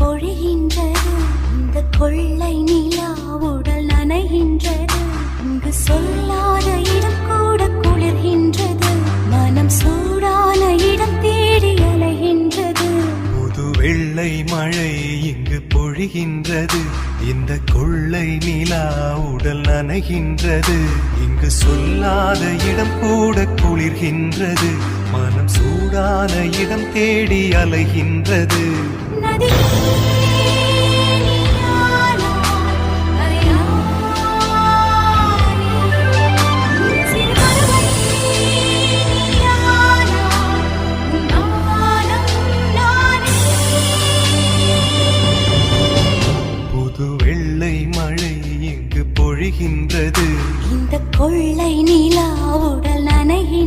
பொழிகின்றது, இந்த கொள்ளை நிலா உடல் நனைகின்றது. இங்கு சொல்லாத இடம் கூட குளிர்கின்றது, மனம் சூடான இடம் தேடி அலைகின்றது. புது வெள்ளை மழை இங்கு பொழிகின்றது, இந்த கொள்ளை நிலா உடல் நனைகின்றது. இங்கு சொல்லாத இடம் கூட குளிர்கின்றது, மனம் சூடான இடம் தேடி அலைகின்றது. நதி